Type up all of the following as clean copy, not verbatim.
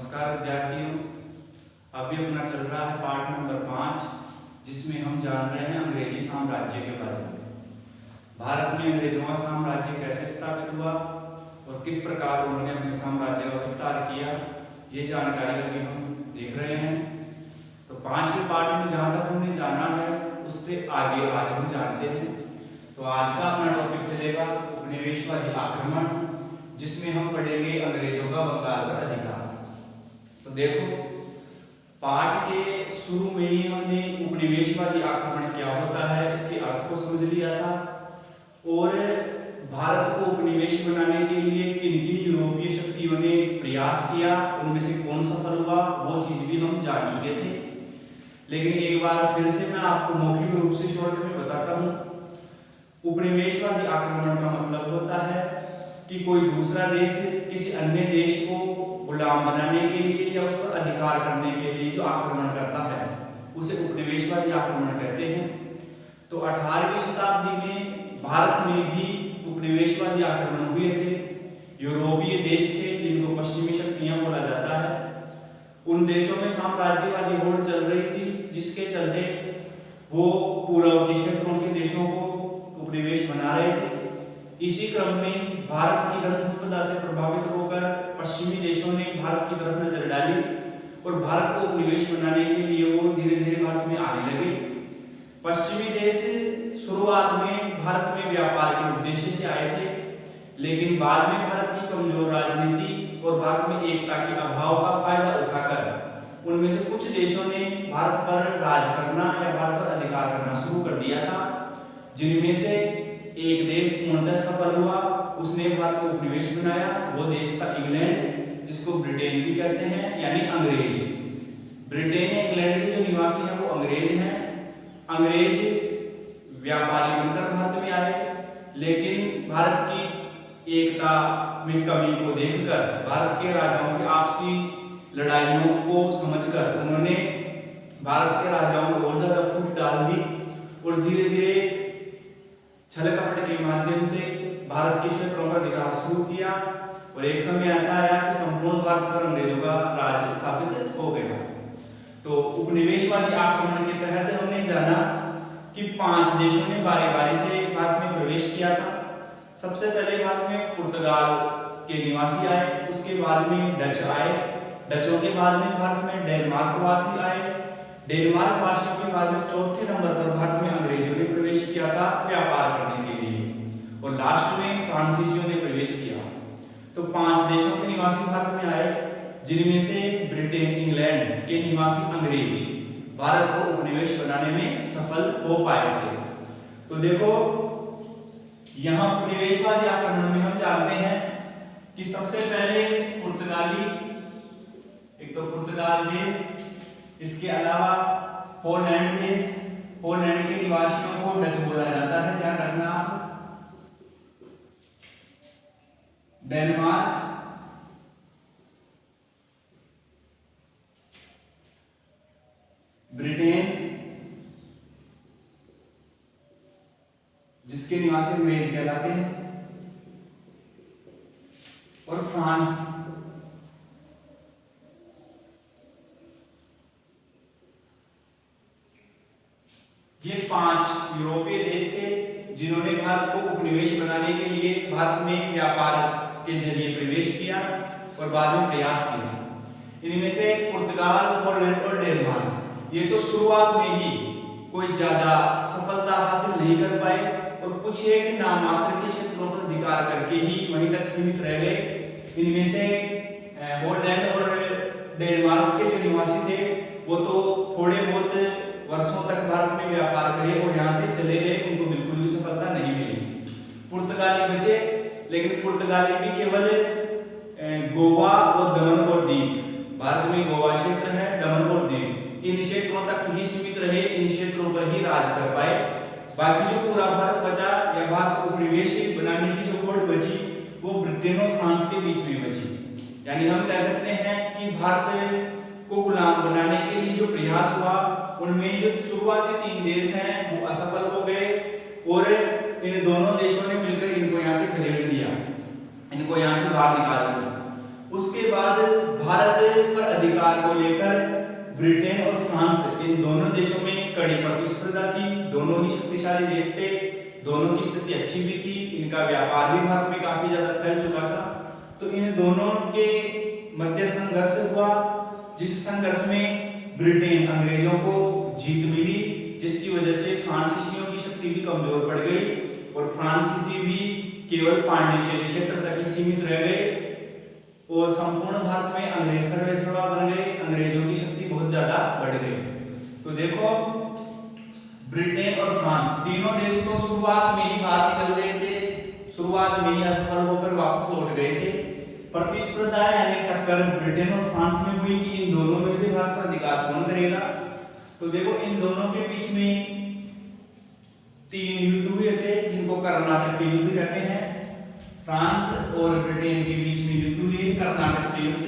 नमस्कार विद्यार्थियों, अभी अपना चल रहा है पाठ नंबर 5, जिसमें हम जान रहे हैं अंग्रेजी साम्राज्य के बारे में। भारत में अंग्रेजों का साम्राज्य कैसे स्थापित हुआ और किस प्रकार उन्होंने अपने साम्राज्य का विस्तार किया, ये जानकारी अभी हम देख रहे हैं। तो 5वें पाठ में जहाँ तक हमने जाना है उससे आगे आज हम जानते हैं। तो आज का अपना टॉपिक चलेगा उपनिवेशवादी आक्रमण, जिसमें हम पढ़ेंगे अंग्रेजों का बंगाल पर अधिकार। तो देखो, पाठ के शुरू में ही हमने उपनिवेशवादी आक्रमण क्या होता है इसके अर्थ को समझ लिया था और भारत को उपनिवेश बनाने के लिए किन किन यूरोपीय शक्तियों ने प्रयास किया, उनमें से कौन सफल हुआ, वो चीज भी हम जान चुके थे। लेकिन एक बार फिर से मैं आपको मौखिक रूप से शॉर्ट में बताता हूँ। उपनिवेशवादी आक्रमण का मतलब होता है कि कोई दूसरा देश किसी अन्य देश को गुलाम बनाने के लिए या उस पर अधिकार करने के लिए जो आक्रमण करता है उसे उपनिवेशवादी आक्रमण कहते हैं। तो 18वीं शताब्दी में भारत में भी उपनिवेशवादी आक्रमण हुए थे। यूरोपीय देश थे जिनको पश्चिमी शक्तियां बोला जाता है। उन देशों में साम्राज्यवादी होड़ चल रही थी, जिसके चलते वो पूर्व के क्षेत्रों के देशों को उपनिवेश बना रहे थे। इसी क्रम में भारत की धन संपदा से प्रभावित होकर पश्चिमी देशों ने भारत की तरफ नजर डाली और भारत को उपनिवेश बनाने के लिए वो धीरे धीरे भारत में आने लगे। पश्चिमी देश शुरुआत में भारत में व्यापार के उद्देश्य से आए थे, लेकिन बाद में भारत की कमजोर राजनीति और भारत में एकता के अभाव का फायदा उठाकर उनमें से कुछ देशों ने भारत पर राज करना या भारत पर अधिकार करना शुरू कर दिया था, जिनमें से एक देश पूर्णतः सफल हुआ। उसने भारत को उपनिवेश बनाया। वो देश था इंग्लैंड, जिसको ब्रिटेन भी कहते हैं, यानी अंग्रेज। ब्रिटेन या इंग्लैंड के जो निवासी हैं वो अंग्रेज हैं। अंग्रेज व्यापारी बनकर भारत में आए, लेकिन भारत की एकता में कमी को देखकर, भारत के राजाओं की आपसी लड़ाइयों को समझकर उन्होंने भारत के राजाओं को और ज्यादा फूट डाल दी और धीरे धीरे छल कपट के माध्यम से भारत के क्षेत्रों पर अधिकार शुरू किया और एक समय ऐसा आया कि संपूर्ण भारत पर अंग्रेजों का राज स्थापित हो गया। तो उपनिवेशवादी आक्रमण के तहत हमने जाना कि 5 देशों ने बारी बारी से भारत में प्रवेश किया था। सबसे पहले भारत में पुर्तगाल के निवासी आए, उसके बाद में डच आए, डचों के बाद में भारत में डेनमार्क वासी आए, डेनमार्क वासियों के बाद में चौथे नंबर पर भारत में अंग्रेजों ने प्रवेश किया था व्यापार करने के लिए, और लास्ट में फ्रांसीसियों ने प्रवेश किया। तो 5 देशों के निवासी भारत में आए, जिनमें से ब्रिटेन, इंग्लैंड के निवासी अंग्रेज भारत को उपनिवेश बनाने में सफल हो पाए थे। तो देखो, यहाँ उपनिवेशवादी आक्रमण में हम जानते हैं कि सबसे पहले पुर्तगाली, एक तो पुर्तगाल देश, इसके अलावा हॉलैंड देश, हॉलैंड के निवासियों को डच बोला जाता है, ध्यान रखना आप। डेनमार्क, ब्रिटेन, जिसके निवासी अंग्रेज कहलाते हैं, और फ्रांस। ये 5 यूरोपीय देश थे जिन्होंने भारत को उपनिवेश बनाने के लिए भारत में व्यापार के जरिए प्रवेश किया और बाद में प्रयास किया। इनमें से पुर्तगाल, हॉलैंड और डेनमार्क ये तो शुरुआत में ही कोई ज्यादा सफलता हासिल नहीं कर पाए और कुछ एक नाममात्र के क्षेत्रों पर अधिकार करके ही वहीं तक सीमित रह गए। इनमें से हॉलैंड और डेनमार्क के जो निवासी थे वो तो थोड़े बहुत वर्षों तक भारत में व्यापार करे और यहाँ से चले गए, उनको बिल्कुल भी सफलता नहीं मिली। पुर्तगाली बचे, लेकिन पुर्तगाली भी केवल गोवा और दमन और दीप, भारत में गोवा क्षेत्र है, दमन और दीप, इन क्षेत्रों तक ही सीमित रहे, इन क्षेत्रों पर ही राज कर पाए। बाकी जो पूरा भारत बचा या भारत को उपनिवेश बनाने की जो होड़ बची वो ब्रिटेन और फ्रांस के बीच में बची। यानी हम कह सकते हैं कि भारत को गुलाम बनाने के लिए जो प्रयास हुआ उनमें जो शुरुआती 3 देश हैं वो असफल हो गए और इन दोनों देशों ने मिलकर इनको यहाँ से खदेड़ दिया, इनको यहाँ से बाहर निकाल दिया। उसके बाद भारत पर अधिकार को लेकर ब्रिटेन और फ्रांस इन दोनों देशों में कड़ी प्रतिस्पर्धा थी। दोनों ही शक्तिशाली देश थे, दोनों की स्थिति अच्छी भी थी, इनका व्यापार भी भारत में काफी ज्यादा फैल चुका था। तो इन दोनों के मध्य संघर्ष हुआ, जिस संघर्ष में ब्रिटेन अंग्रेजों को जीत मिली, जिसकी वजह से फ्रांसीसियों की शक्ति भी कमजोर पड़ गई और फ्रांसीसी भी केवल पांडिचेरी क्षेत्र तक ही सीमित रह गए और संपूर्ण भारत में अंग्रेज सर्वेसर्वा बन गए। अंग्रेजों की शक्ति बहुत ज्यादा बढ़ गई। तो देखो, ब्रिटेन और फ्रांस तीनों देश तो शुरुआत में ही बाहर निकल गए थे, शुरुआत में ही असफल होकर वापस लौट गए थे। प्रतिस्पर्धा यानी टक्कर ब्रिटेन और फ्रांस में हुई कि इन दोनों में से भारत पर अधिकार कौन करेगा। तो देखो, इन दोनों के बीच में 3 युद्ध हुए थे, जिनको कर्नाटक के युद्ध कहते हैं। फ्रांस और ब्रिटेन के बीच में युद्ध हुए, कर्नाटक के युद्ध।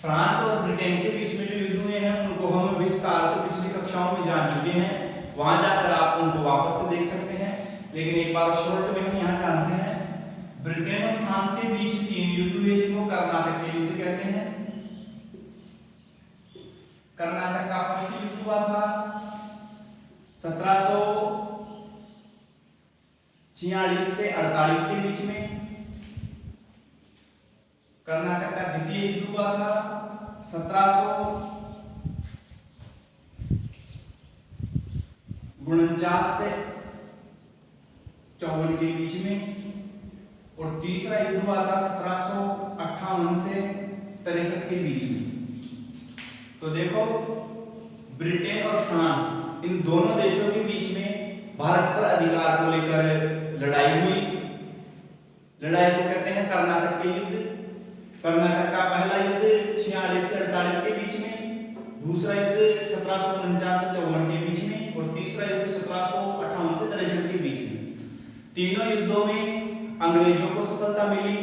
फ्रांस और ब्रिटेन के बीच में जो युद्ध हुए हैं उनको हम विस्तार से पिछली कक्षाओं में जान चुके हैं, वहां जाकर आप उनको वापस से देख सकते हैं। लेकिन एक बार शॉर्ट में हम यहाँ जानते हैं, ब्रिटेन और फ्रांस के बीच 3 युद्ध हुए, जिनको कर्नाटक के युद्ध कहते हैं। कर्नाटक का फर्स्ट युद्ध हुआ था 1746 से 48 के बीच में। कर्नाटक का द्वितीय युद्ध हुआ था 1749 से 54 के बीच में और तीसरा युद्ध हुआ था 1758 से 63 के बीच में। तो देखो, ब्रिटेन और फ्रांस इन दोनों देशों के बीच में भारत पर अधिकार को लेकर लड़ाई हुई। लड़ाई को कहते हैं कर्नाटक के युद्ध। कर्नाटक का पहला युद्ध 46 से 48 के बीच में, दूसरा युद्ध 1749 से 54 के बीच में और तीसरा युद्ध 1758 से 63 के बीच में। तीनों युद्धों में अंग्रेजों को सफलता मिली,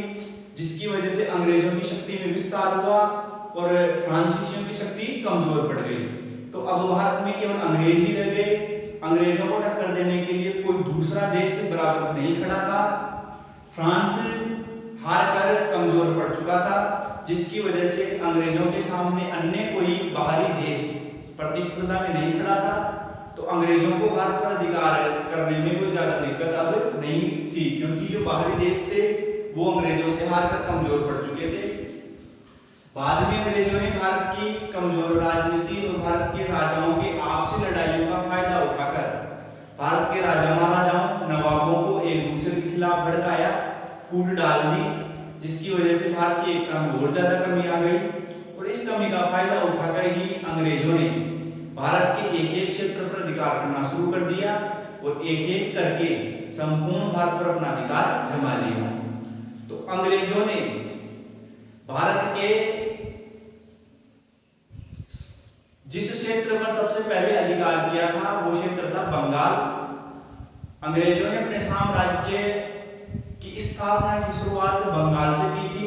जिसकी वजह से अंग्रेजों की शक्ति में विस्तार हुआ और फ्रांसीसियों की शक्ति कमजोर पड़ गई। तो अब भारत में केवल अंग्रेज ही रह गए। अंग्रेजों को टक्कर देने के लिए कोई दूसरा देश से बराबर नहीं खड़ा था। फ्रांस हार कर कमजोर पड़ चुका था, जिसकी वजह से अंग्रेजों के सामने अन्य कोई बाहरी देश प्रतिस्पर्धा में नहीं खड़ा था। तो अंग्रेजों को भारत पर अधिकार करने में कोई ज्यादा दिक्कत अब नहीं थी, क्योंकि जो बाहरी देश थे वो अंग्रेजों से हार कर कमजोर पड़ चुके थे। बाद में अंग्रेजों ने भारत की कमजोर राजनीति और भारत के राजाओं के आपसी लड़ाइयों का फायदा उठाकर भारत के राजा महाराजाओं, नवाबों को एक दूसरे के खिलाफ भड़काया, फूट डाल दी, जिसकी वजह से भारत की एकता में और ज्यादा कमी आ गई। और इस कमी का फायदा उठाकर ही अंग्रेजों ने भारत के एक एक क्षेत्र पर अधिकार करना शुरू कर दिया और एक एक करके संपूर्ण भारत पर अपना अधिकार जमा लिया। तो अंग्रेजों ने भारत के जिस क्षेत्र पर सबसे पहले अधिकार किया था वो क्षेत्र था बंगाल। अंग्रेजों ने अपने साम्राज्य की स्थापना की शुरुआत बंगाल से की थी।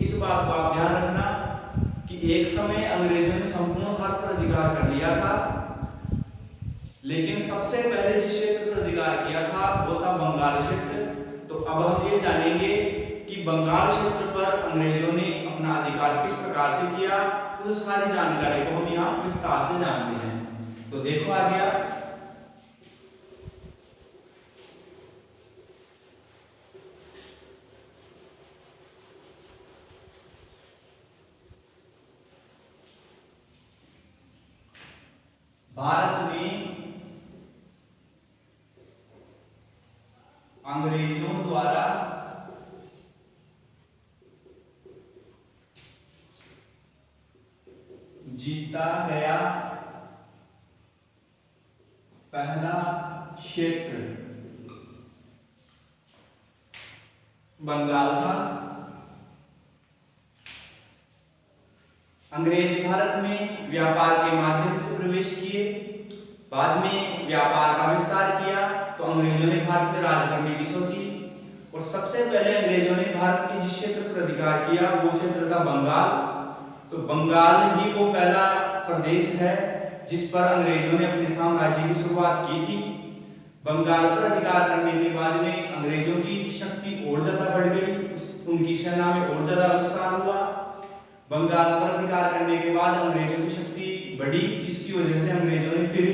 इस बात को आप ध्यान रखना कि एक समय अंग्रेजों ने संपूर्ण भारत पर अधिकार कर लिया था, लेकिन सबसे पहले जिस क्षेत्र पर अधिकार किया था वो था बंगाल क्षेत्र। तो अब हम ये जानेंगे कि बंगाल क्षेत्र पर अंग्रेजों ने अपना अधिकार किस प्रकार से किया, उस सारी जानकारी को हम यहाँ विस्तार से जानते हैं। तो देखो आ गया, भारत में अंग्रेजों द्वारा जीता गया पहला क्षेत्र बंगाल था। अंग्रेज भारत में व्यापार के माध्यम से प्रवेश किए, बाद में व्यापार का विस्तार किया, तो अंग्रेजों ने भारत में राज करने की सोची और सबसे पहले अंग्रेजों ने भारत के जिस क्षेत्र पर अधिकार किया वो क्षेत्र था बंगाल। तो बंगाल ही वो पहला प्रदेश है जिस पर अंग्रेजों ने अपने साम्राज्य की शुरुआत की थी। बंगाल पर अधिकार करने के बाद में अंग्रेजों की शक्ति और ज्यादा बढ़ गई, उनकी सेना में और ज्यादा विस्तार हुआ। बंगाल पर अधिकार करने के बाद अंग्रेजों की शक्ति बढ़ी, जिसकी वजह से अंग्रेजों ने फिर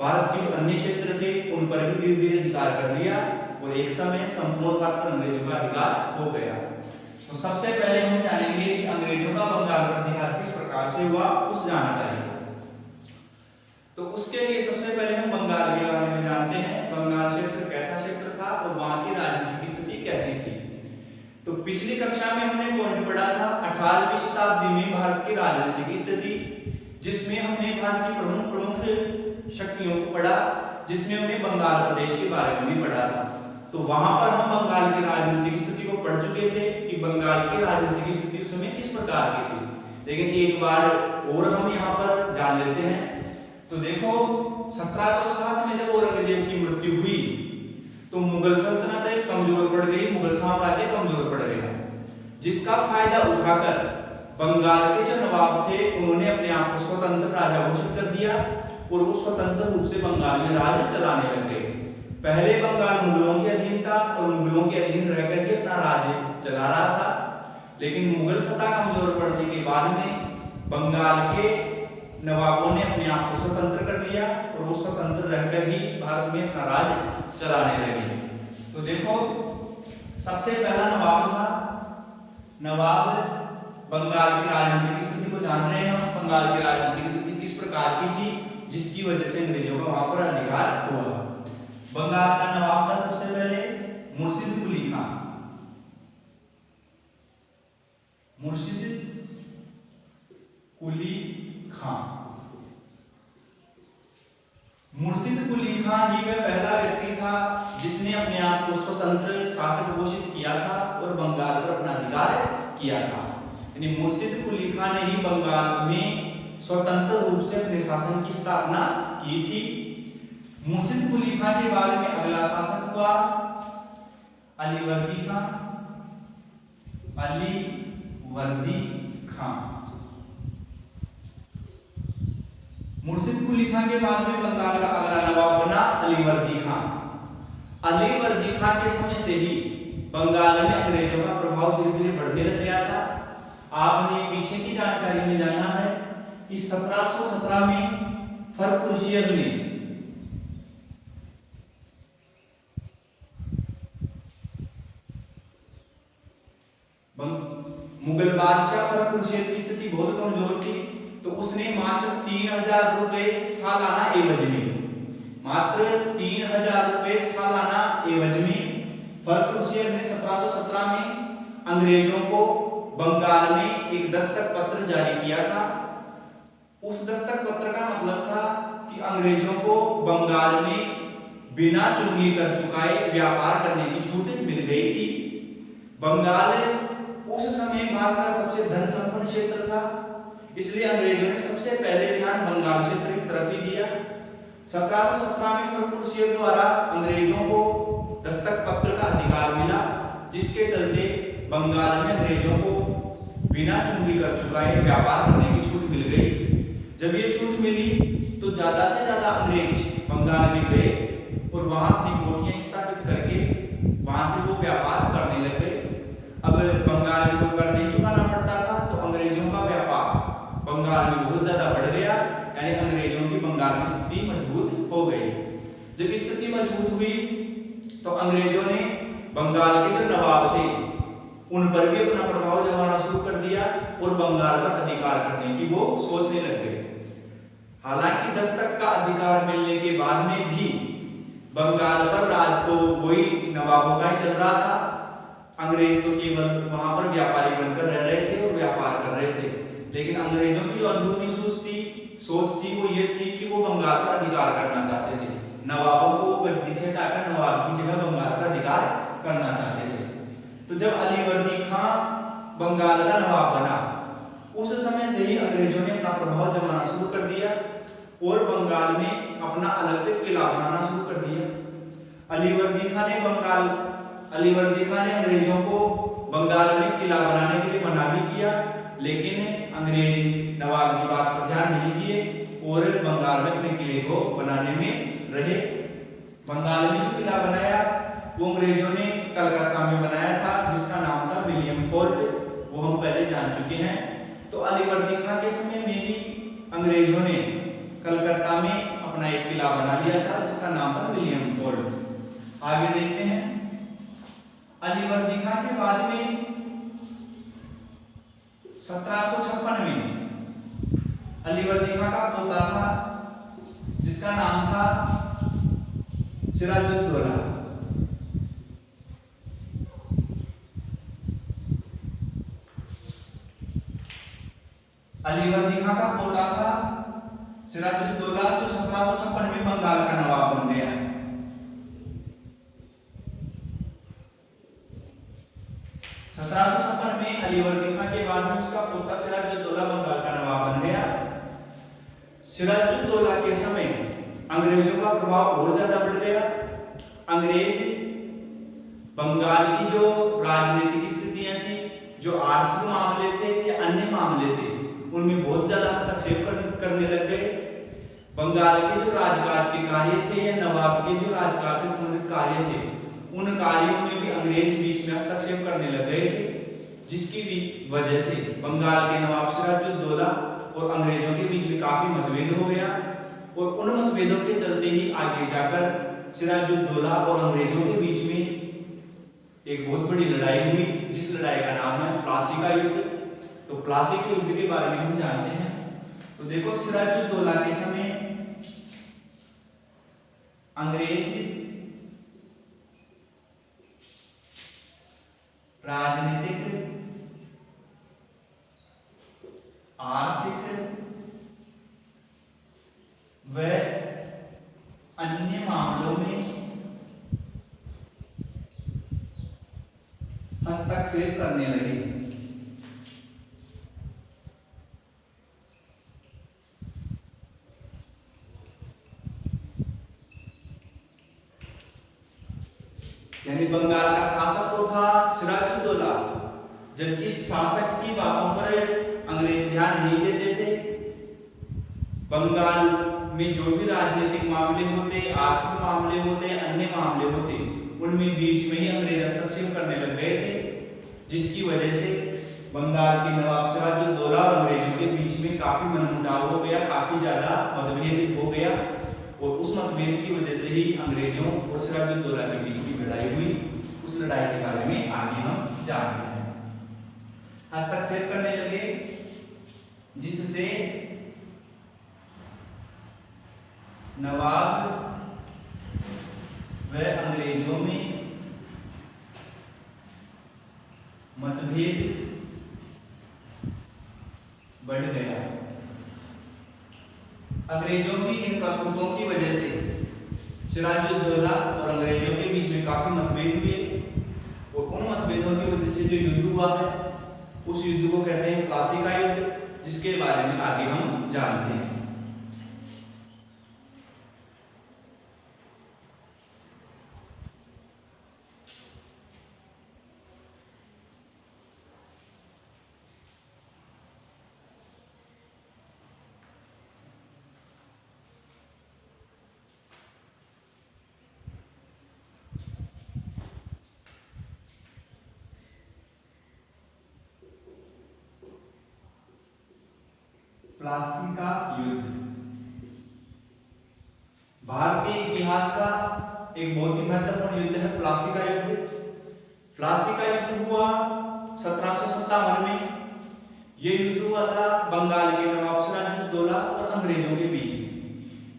भारत के जो अन्य क्षेत्र थे उन पर भी धीरे धीरे अधिकार कर लिया और एक समय संपूर्ण भारत पर अंग्रेजों का अधिकार हो गया। तो सबसे पहले हम जानेंगे कि अंग्रेजों का बंगाल पर अधिकार किस प्रकार से हुआ, उस जानकारी को। तो उसके लिए सबसे पहले हम बंगाल के बारे में जानते हैं। बंगाल क्षेत्र कैसा क्षेत्र था और वहां की राजनीतिक स्थिति कैसी थी। तो पिछली कक्षा में हमने पॉइंट पढ़ा था 18वीं शताब्दी में भारत की राजनीतिक स्थिति, जिसमें हमने भारत की प्रमुख शक्तियों को पढ़ा, जिसमें हमने बंगाल प्रदेश के बारे में भी पढ़ा था। तो वहां पर हम बंगाल की राजनीतिक स्थिति को पढ़ चुके थे कि बंगाल की राजनीतिक स्थिति उस समय किस प्रकार की थी, लेकिन एक बार और हम यहाँ पर जान लेते हैं। तो देखो 1707 में जब औरंगजेब की मृत्यु हुई तो मुगल सल्तनत कमजोर पड़ गई, मुगल साम्राज्य कमजोर पड़ गया, जिसका फायदा उठाकर बंगाल के जो नवाब थे उन्होंने अपने आप को स्वतंत्र राजा घोषित कर दिया और वो स्वतंत्र रूप से बंगाल में राज चलाने लग गए। पहले बंगाल मुगलों के अधीन था और मुगलों के अधीन रहकर ही अपना राज्य चला रहा था, लेकिन मुगल सत्ता कमजोर पड़ने के बाद में बंगाल के नवाबों ने अपने आप को स्वतंत्र कर लिया और वो स्वतंत्र रहकर ही भारत में अपना राज चलाने लगे। तो देखो सबसे पहला नवाब था, नवाब बंगाल की राजनीतिक स्थिति को जान रहे हैं हम। बंगाल की राजनीतिक स्थिति किस प्रकार की थी जिसकी वजह से अंग्रेजों का वहां पर अधिकार हुआ। बंगाल का नवाब था सबसे पहले मुर्शिद कुली खान। मुर्शिद कुली खान, मुर्शिद कुली खान ही वह पहला व्यक्ति था जिसने अपने आप को स्वतंत्र शासक घोषित किया था और बंगाल पर अपना अधिकार किया था। यानी मुर्शिद कुली खान ने ही बंगाल में स्वतंत्र रूप से अपने शासन की स्थापना की थी। मुर्शिद कुली खान के बाद में अगला शासक हुआ अलीवर्दी खान। अलीवर्दी खान, मुर्शिद कुली खान के बाद में बंगाल का अगला नवाब बना अलीवर्दी खान। अलीवर्दी खान के समय से ही बंगाल में अंग्रेजों का प्रभाव धीरे धीरे बढ़ने लग गया था। आपने पीछे की जानकारी में जाना है कि 1717 में फर्रुखशियर ने मुगल बादशाह फर्रुखशियर की स्थिति बहुत कमजोर थी, तो उसने मात्र 3000 रुपए सालाना एवज में, मात्र 3000 रुपए सालाना एवज में फर्रुखशियर ने 1717 में अंग्रेजों को बंगाल में एक दस्तक पत्र जारी किया था। उस दस्तक पत्र का मतलब था कि अंग्रेजों को बंगाल में बिना चुंगी कर चुकाए व्यापार करने की छूट मिल गई थी। बंगाल उस समय भारत का सबसे धन संपन्न क्षेत्र था, इसलिए अंग्रेजों ने सबसे पहले ध्यान बंगाल क्षेत्र की तरफ ही दिया। 1717 में फर्रुखशियर द्वारा अंग्रेजों को दस्तक पत्र का अधिकार मिला, जिसके चलते बंगाल में अंग्रेजों को बिना चुंगी कर चुकाए व्यापार करने की छूट मिल गई। जब ये छूट मिली तो ज्यादा से ज्यादा अंग्रेज बंगाल में गए और वहां अपनी कोठियां स्थापित करके वहां से वो व्यापार करने लग गए। अब बंगाल में कोई कर नहीं चुकाना पड़ता था, तो अंग्रेजों का व्यापार बंगाल में बहुत ज्यादा बढ़ गया, यानी अंग्रेजों की बंगाल में स्थिति मजबूत हो गई। जब स्थिति मजबूत हुई तो अंग्रेजों ने बंगाल के जो नवाब थे उन पर भी अपना प्रभाव जमाना शुरू कर दिया और बंगाल पर अधिकार करने की वो सोचने लग गए। हालांकि दस्तक का अधिकार मिलने के बाद में भी बंगाल पर राज तो वही नवाबों का ही चल रहा था। अंग्रेज तो केवल वहां पर व्यापारी बनकर रह रहे थे और व्यापार कर रहे थे, लेकिन अंग्रेजों की जो अंदरूनी सोच थी वो ये थी कि वो बंगाल पर अधिकार करना चाहते थे। नवाबों को गद्दी से हटाकर नवाब की जगह बंगाल पर अधिकार करना चाहते थे। तो जब अलीवर्दी खान बंगाल का नवाब बना, उस समय से ही अंग्रेजों ने अपना प्रभाव जमाना शुरू कर दिया और बंगाल में अपना अलग से किला बनाना शुरू कर दिया। अलीवर्दी खान ने अंग्रेजों को बंगाल में किला बनाने के लिए मना भी किया, लेकिन अंग्रेज नवाब की बात पर ध्यान नहीं दिए और बंगाल में अपने किले को बनाने में रहे। बंगाल में जो किला बनाया वो अंग्रेजों ने कलकत्ता में बनाया था, जिसका नाम था विलियम फोर्ट। वो हम पहले जान चुके हैं। तो अलीवर्दी खां के समय में भी अंग्रेजों ने कलकत्ता में अपना एक किला बना लिया था जिसका नाम था विलियम फोर्ट। आगे देखते हैं, अलीवर्दी खां के बाद में 1756 में अलीवर्दी खां का पोता था जिसका नाम था सिराजुद्दौला। अलीवर्दी खां का पोता था सिराजुद्दौला जो 1756 में बंगाल का नवाब बन गया। 1756 में अलीवर्दी खां के बाद में उसका पोता सिराजुद्दौला बंगाल का नवाब बन गया। सिराजुद्दौला के समय अंग्रेजों का प्रभाव और ज्यादा बढ़ गया। अंग्रेज बंगाल की जो राजनीतिक स्थितियां थी, जो आर्थिक मामले थे या अन्य मामले थे, उनमें बहुत ज्यादा हस्तक्षेप करने लग गए। बंगाल के जो राजकाज के कार्य थे या नवाब के जो राजकाज से संबंधित कार्य थे, उन कार्यों में भी अंग्रेज बीच में हस्तक्षेप करने लग गए थे, जिसकी भी वजह से बंगाल के नवाब सिराजुद्दौला और अंग्रेजों के बीच में काफी मतभेद हो गया। और उन मतभेदों के चलते ही आगे जाकर सिराजुद्दौला और अंग्रेजों के बीच में एक बहुत बड़ी लड़ाई हुई, जिस लड़ाई का नाम है प्लासी का युद्ध। तो प्लासी के युद्ध के बारे में हम जानते हैं। तो देखो, सिराजुद्दौला के समय अंग्रेज राजनीतिक, आर्थिक व अन्य मामलों में हस्तक्षेप करने लगे। यानी बंगाल का शासक तो था सिराजुद्दौला, जबकि शासक की बातों पर अंग्रेज ध्यान नहीं देते थे। बंगाल में जो भी राजनीतिक मामले होते, आर्थिक मामले होते, अन्य मामले होते, उनमें बीच में ही अंग्रेज हस्तक्षेप करने लग गए थे, जिसकी वजह से बंगाल के नवाब सिराजुद्दौला और अंग्रेजों के बीच में काफी मनमुटाव हो गया, काफी ज्यादा मतभेद हो गया। और उस मतभेद की वजह से ही अंग्रेजों और सिराजुद्दौला के बीच में लड़ाई हुई। उस लड़ाई के बारे में आगे हम जानते हैं। हस्तक्षेप करने लगे, जिससे नवाब व अंग्रेजों में मतभेद बढ़ गया। अंग्रेजों की इन करतूतों की वजह से सिराजुद्दौला और अंग्रेजों के बीच में काफी मतभेद हुए। और उन मतभेदों की वजह से जो युद्ध हुआ है, उस युद्ध को कहते हैं प्लासी का युद्ध, जिसके बारे में आगे हम जानते हैं। प्लासी का युद्ध भारतीय इतिहास का एक बहुत ही महत्वपूर्ण युद्ध है। प्लासी का युद्ध। प्लासी का युद्ध हुआ 1757 में। यह युद्ध हुआ था बंगाल के नवाब सिराजुद्दौला और अंग्रेजों के बीच में।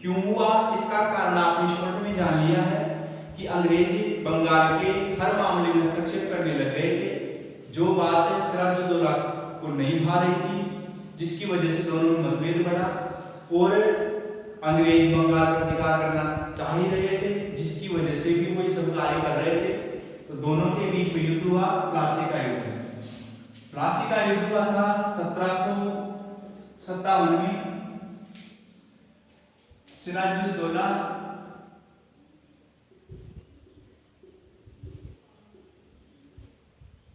क्यों हुआ, इसका कारण आपने शॉर्ट में जान लिया है कि अंग्रेज बंगाल के हर मामले में हस्तक्षेप करने लग गए थे, जो बात सिराजुद्दौला को नहीं भा रही थी, जिसकी वजह से दोनों में मतभेद बढ़ा। और अंग्रेज बंगाल पर अधिकार करना चाह ही रहे थे, जिसकी वजह से भी वो ये सब कार्य कर रहे थे। तो दोनों के बीच में युद्ध हुआ, प्लासी का युद्ध। प्लासी का युद्ध हुआ था 1757 में। सिराजुद्दौला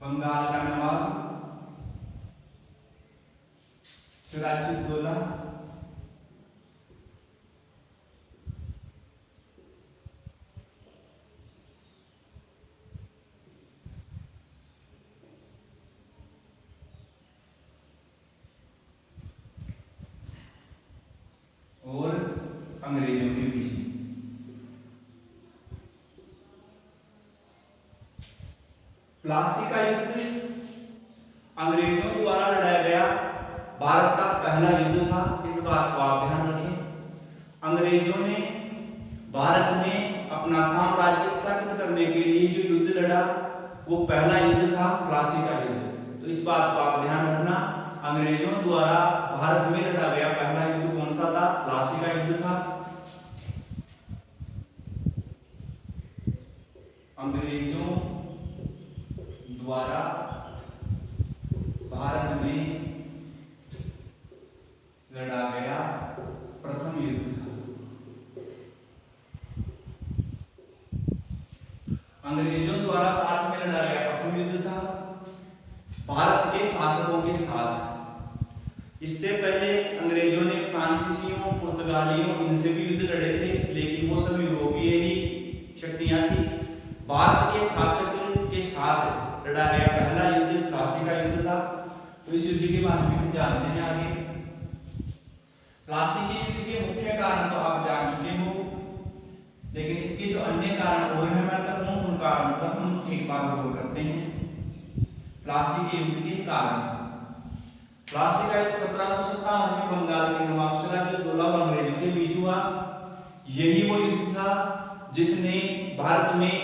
बंगाल का नवाब, सिराजुद्दौला अंग्रेजों के बीच में। प्लासी का युद्ध अंग्रेजों द्वारा लड़ाया गया भारत का पहला युद्ध था, इस बात को आप ध्यान रखें। अंग्रेजों ने भारत में अपना साम्राज्य स्थापित करने के लिए जो युद्ध लड़ा वो पहला युद्ध था, प्लासी का युद्ध। तो इस बात को आप ध्यान रखना, अंग्रेजों द्वारा भारत में लड़ा गया पहला युद्ध कौन सा था? प्लासी का युद्ध था। अंग्रेजों द्वारा भारत में लड़ा गया प्रथम युद्ध था। अंग्रेजों द्वारा भारत में लड़ा गया प्रथम युद्ध था भारत के शासकों के साथ। इससे पहले अंग्रेजों ने फ्रांसीसियों, पुर्तगालियों इनसे भी युद्ध लड़े थे, लेकिन वो सब यूरोपीय ही शक्तियां थी। भारत के शासक के साथ लड़ा गया पहला युद्ध प्लासी का युद्ध था। तो इस युद्ध के बारे में हम जानते हैं आगे। प्लासी के युद्ध के मुख्य कारण तो आप जान चुके हो, लेकिन इसके जो अन्य कारण और हैं महत्वपूर्ण, उन कारणों पर हम एक बार गौर करते हैं। प्लासी के युद्ध के कारण। प्लासी का युद्ध 1757 में बंगाल के नवाब सिराजुद्दौला और अंग्रेजों के बीच हुआ। यही वो युद्ध था जिसने भारत में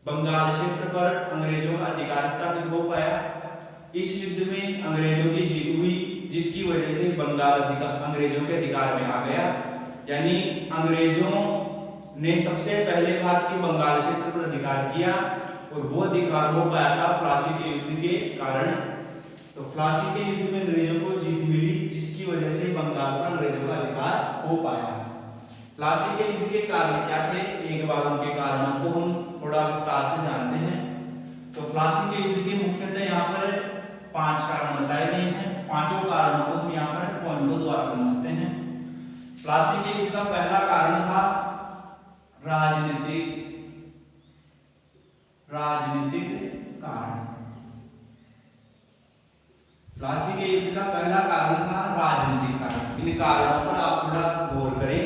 बंगाल क्षेत्र पर अंग्रेजों का अधिकार स्थापित हो पाया। इस युद्ध में अंग्रेजों की जीत हुई, जिसकी वजह से बंगाल अंग्रेजों के अधिकार में आ गया। यानी अंग्रेजों ने सबसे पहले भारत के बंगाल क्षेत्र पर अधिकार किया और वो अधिकार हो पाया था प्लासी के युद्ध के कारण। तो प्लासी के युद्ध में अंग्रेजों को जीत मिली, जिसकी वजह से बंगाल पर अंग्रेजों का अधिकार हो पाया। प्लासी के युद्ध के कारण क्या थे, एक बार उनके कारणों को हम थोड़ा विस्तार से जानते हैं। तो प्लासी के युद्ध के मुख्यतः यहाँ पर 5 कारण बताए गए हैं। पांचों कारणों को हम यहाँ पर पॉइंटों द्वारा समझते हैं। प्लासी के युद्ध का पहला कारण था राजनीतिक कारण। प्लासी के युद्ध का पहला कारण था राजनीतिक कारण। इन कारणों पर आप थोड़ा गौर करें।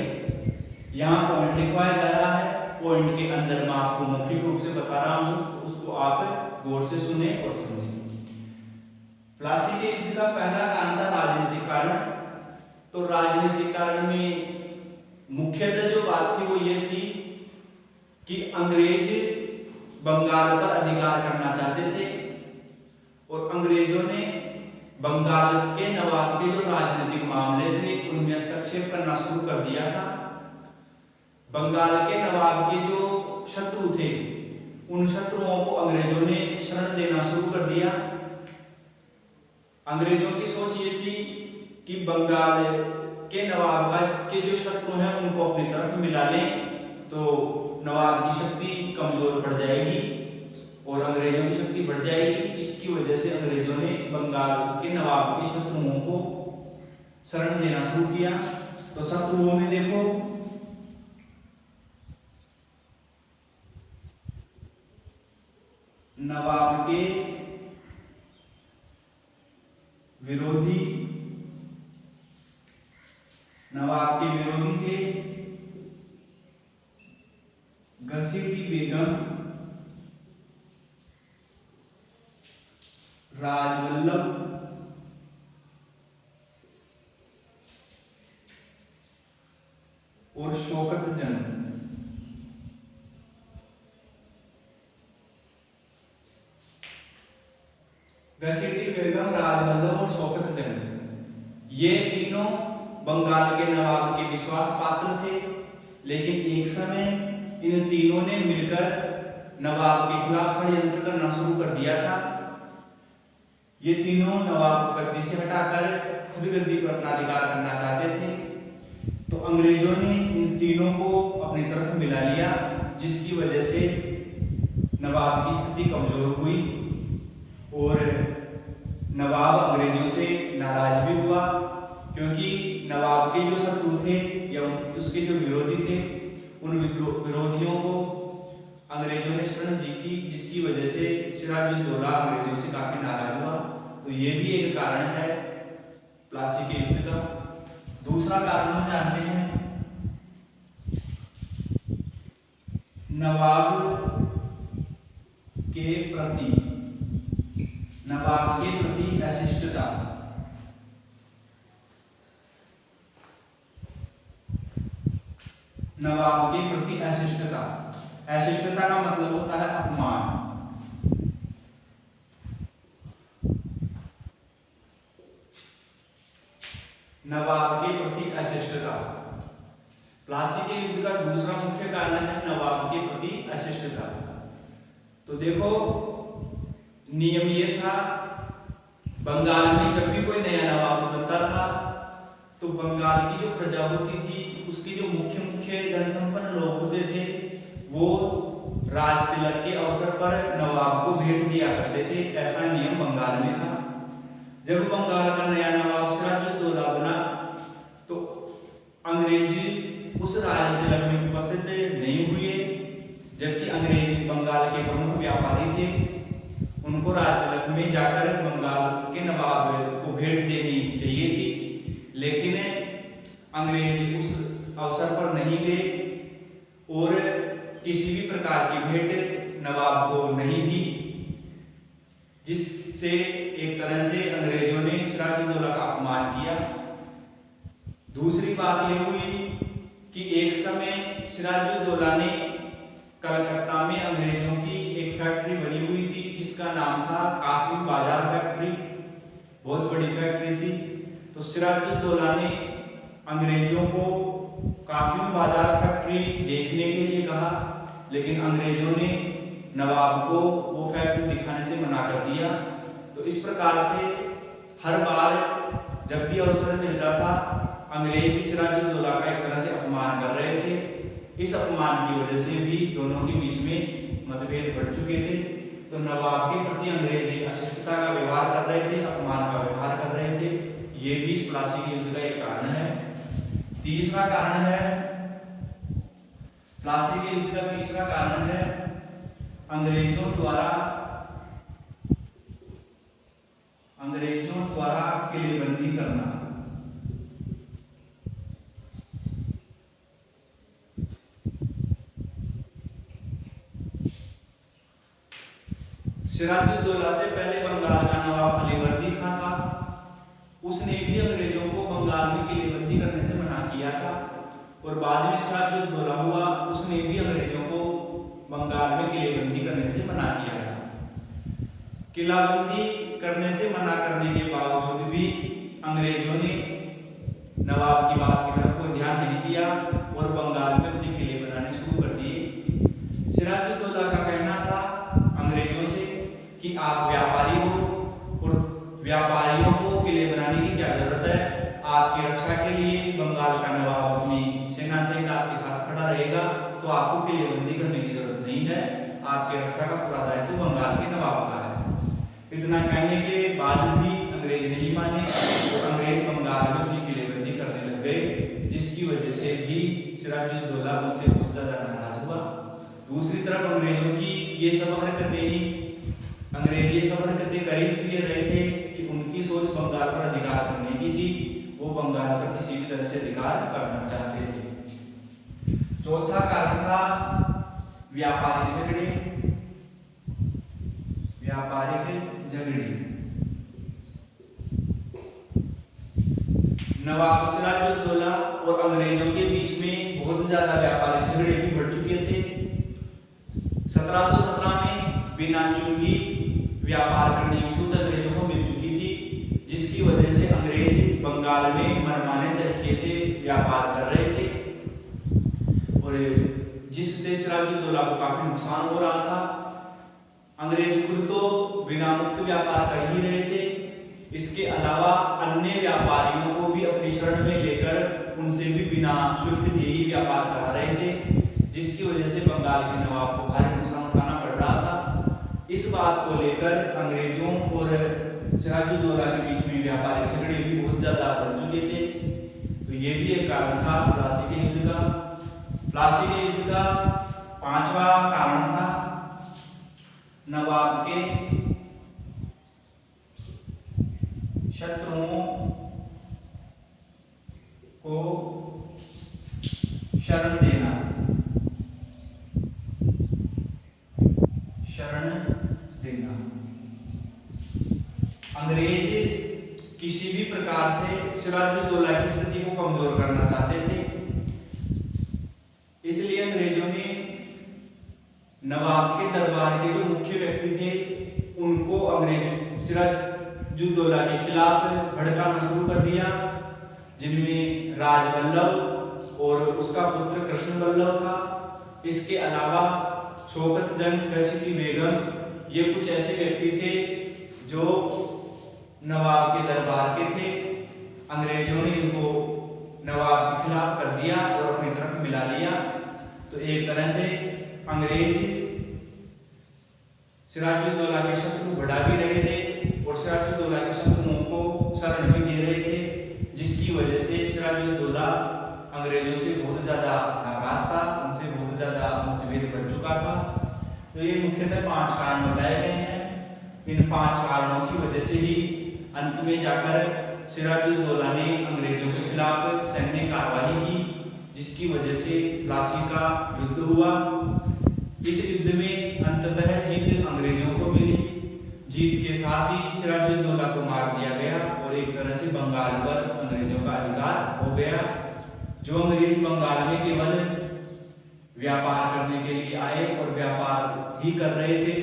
यहाँ पॉइंट लिखवाया जा रहा है, पॉइंट के अंदर मैं आपको मौखिक रूप से बता रहा हूं, तो उसको आप गौर से सुने और समझें। प्लासी के युद्ध का पहला कारण था राजनीतिक कारण। तो राजनीतिक कारण में मुख्यतः जो बात थी वो ये थी कि अंग्रेज बंगाल पर अधिकार करना चाहते थे और अंग्रेजों ने बंगाल के नवाब के जो राजनीतिक मामले थे उनमें हस्तक्षेप करना शुरू कर दिया था। बंगाल के नवाब के जो शत्रु थे उन शत्रुओं को अंग्रेजों ने शरण देना शुरू कर दिया। अंग्रेजों की सोच ये थी कि बंगाल के नवाब के जो शत्रु हैं उनको अपनी तरफ मिला लें तो नवाब की शक्ति कमजोर पड़ जाएगी और अंग्रेजों की शक्ति बढ़ जाएगी। इसकी वजह से अंग्रेजों ने बंगाल के नवाब के शत्रुओं को शरण देना शुरू किया। तो शत्रुओं में देखो नवाब के विरोधी थे घसीटी बेगम, राजवल्लभ और शौकत जंग। घसीटी बेगम, राजवल्लभ और शौकत जंग ये तीनों बंगाल के नवाब के विश्वास पात्र थे, लेकिन एक समय इन तीनों ने मिलकर नवाब के खिलाफ षड्यंत्र करना शुरू कर दिया था। ये तीनों नवाब को गद्दी से हटाकर खुद गद्दी पर अपना अधिकार करना चाहते थे। तो अंग्रेजों ने इन तीनों को अपनी तरफ मिला लिया, जिसकी वजह से नवाब की स्थिति कमजोर हुई और नवाब अंग्रेजों से नाराज भी हुआ, क्योंकि नवाब के जो शत्रु थे या उसके जो विरोधी थे उन विरोधियों को अंग्रेजों ने शरण दी थी, जिसकी वजह से सिराजुद्दौला अंग्रेजों से काफी नाराज हुआ। तो ये भी एक कारण है प्लासी के युद्ध का। दूसरा कारण हम जानते हैं नवाब के प्रति अशिष्टता। नवाब के प्रति अशिष्टता, अशिष्टता का मतलब होता है अपमान। नवाब के प्रति अशिष्टता। प्लासी के युद्ध का दूसरा मुख्य कारण है नवाब के प्रति अशिष्टता। तो देखो नियम ये था, बंगाल में जब भी कोई नया नवाब बनता था तो बंगाल की जो प्रजा होती थी उसके जो मुख्य धन संपन्न लोग होते थे वो राज तिलक के अवसर पर नवाब को भेंट दिया करते थे। ऐसा नियम बंगाल में था। जब बंगाल का नया नवाब सिराजुद्दौला बना तो अंग्रेजी उस राज तिलक में उपस्थित नहीं हुए, जबकि अंग्रेज बंगाल के प्रमुख व्यापारी थे। उनको राज तिलक में जाकर बंगाल के नवाब को भेंट देनी चाहिए थी, लेकिन अंग्रेज उस अवसर पर नहीं गए और किसी भी प्रकार की भेंट नवाब को नहीं दी, जिससे एक तरह से अंग्रेजों ने सिराजुद्दौला का अपमान किया। दूसरी बात यह हुई कि एक समय सिराजुद्दौला ने कलकत्ता में अंग्रेजों की एक फैक्ट्री बनी हुई थी जिसका नाम था कासिम बाजार फैक्ट्री, बहुत बड़ी फैक्ट्री थी। तो सिराजुद्दौला ने अंग्रेजों को कासिम बाजार फैक्ट्री देखने के लिए कहा, लेकिन अंग्रेजों ने नवाब को वो फैक्ट्री दिखाने से मना कर दिया। तो इस प्रकार से हर बार जब भी अवसर मिलता था अंग्रेज सिराजुद्दौला का एक तरह से अपमान कर रहे थे। इस अपमान की वजह से भी दोनों के बीच में मतभेद बढ़ चुके थे। तो नवाब के प्रति अंग्रेज अशिष्टता का व्यवहार कर रहे थे, अपमान का व्यवहार कर रहे थे। ये भी प्लासी के युद्ध का एक कारण है। तीसरा कारण है, प्लासी के युद्ध का तीसरा कारण है अंग्रेजों द्वारा किलेबंदी करना। सिराजुद्दौला से पहले बंगाल का नवाब अलीवर्दी खां था, उसने भी अंग्रेजों को बंगाल में किलेबंदी करने से मना किया था। और बाद में सिराजुद्दौला हुआ, उसने भी अंग्रेजों को बंगाल में किलेबंदी करने से मना किया था। किलाबंदी करने से मना करने के बावजूद भी अंग्रेजों ने नवाब की बात की तरफ कोई ध्यान नहीं दिया और बंगाल में अपने किले बनाने शुरू कर दिए। सिराजुद्दौला का कहना था अंग्रेजों से कि आप व्यापारी हो और व्यापारियों को किले बनाने की क्या जरूरत है, आपकी रक्षा के लिए बंगाल का नवाब अपनी सेना सहित आपके साथ खड़ा रहेगा, तो आपको किलेबंदी करने की जरूरत नहीं है, आपकी रक्षा का पूरा दायित्व बंगाल के नवाब का है। इतना कहने के बाद भी अंग्रेज नहीं माने और अंग्रेज बंगाल में भी किलेबंदी करने लग गए, जिसकी वजह से भी सिराजुद्दौला उनसे बहुत ज्यादा नाराज हुआ। दूसरी तरफ अंग्रेजों की ये सब हरकतें कर इसलिए रहे थे कि उनकी सोच बंगाल पर अधिकार करने की थी, वो बंगाल पर किसी भी तरह से अधिकार करना चाहते थे। चौथा कारण था व्यापारिक झगड़े। नवाब सिराजुद्दौला और अंग्रेजों के बीच में बहुत ज्यादा व्यापारिक झगड़े भी बढ़ चुके थे। 1717 में बिना चुंगी व्यापार करने की छूट अंग्रेजों को मिल चुकी थी, जिसकी वजह से अंग्रेज बंगाल में मनमाने तरीके से व्यापार कर रहे थे और जिससे सिराजुद्दौला को काफी नुकसान हो रहा था। अंग्रेज खुद तो बिना मुक्त व्यापार कर ही रहे थे, इसके अलावा अन्य व्यापारियों को भी अपनी शरण में लेकर उनसे भी बिना शुल्क दिए ही व्यापार करा रहे थे, जिसकी वजह से बंगाल के नवाब को भारी नुकसान उठाना पड़ रहा था। इस बात को लेकर अंग्रेजों और सिराजुद्दौला के बीच में व्यापारिक झगड़े भी बहुत ज्यादा बढ़ चुके थे। तो ये भी एक कारण था प्लासी के युद्ध का। प्लासी के युद्ध का पांचवा कारण था नवाब के शत्रुओं को शरण देना। अंग्रेज किसी भी प्रकार से सिराजुद्दौला की स्थिति को कमजोर करना चाहते थे। इसलिए अंग्रेजों ने नवाब के दरबार के जो मुख्य व्यक्ति थे उनको अंग्रेज सिराजुद्दौला के खिलाफ भड़काना शुरू कर दिया, जिनमें राजवल्लभ और उसका पुत्र कृष्ण वल्लभ था। इसके अलावा शौकत जंग, दशरथी बेगम, ये कुछ ऐसे व्यक्ति थे जो नवाब के दरबार के थे। अंग्रेजों ने इनको नवाब के खिलाफ कर दिया और अपनी तरफ मिला लिया। तो एक तरह से अंग्रेज सिराजुद्दौला के शत्रु बढ़ा भी रहे थे और सिराजुद्दौला के शत्रुओं को शरण भी दे रहे थे, जिसकी वजह से सिराजुद्दौला अंग्रेजों से बहुत ज्यादा नाराज था, उनसे बहुत ज्यादा मतभेद बढ़ चुका था। तो ये मुख्यतः 5 कारण बताए गए हैं। इन 5 कारणों की वजह से ही अंत में जाकर सिराजुद्दौला ने अंग्रेजों के खिलाफ सैन्य कार्रवाई की, जिसकी वजह से प्लासी का युद्ध हुआ। इस युद्ध में अंततः जीत अंग्रेजों को मिली। जीत के साथ ही सिराजुद्दौला को मार दिया गया और एक तरह से बंगाल पर अंग्रेजों का अधिकार हो गया। जो अंग्रेज बंगाल में केवल व्यापार करने के लिए आए और व्यापार ही कर रहे थे,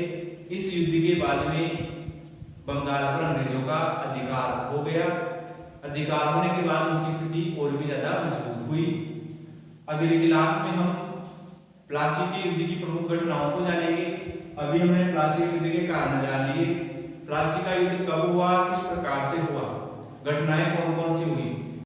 इस युद्ध के बाद में बंगाल पर अंग्रेजों का अधिकार हो गया। अधिकार होने के बाद उनकी स्थिति और भी ज्यादा मजबूत हुई। अगली क्लास में हम प्लासी के युद्ध की प्रमुख घटनाओं को जानेंगे। अभी हमने प्लासी युद्ध के कारण जान लिए। प्लासी का युद्ध कब हुआ, किस प्रकार से हुआ, घटनाएं कौन कौन सी हुई,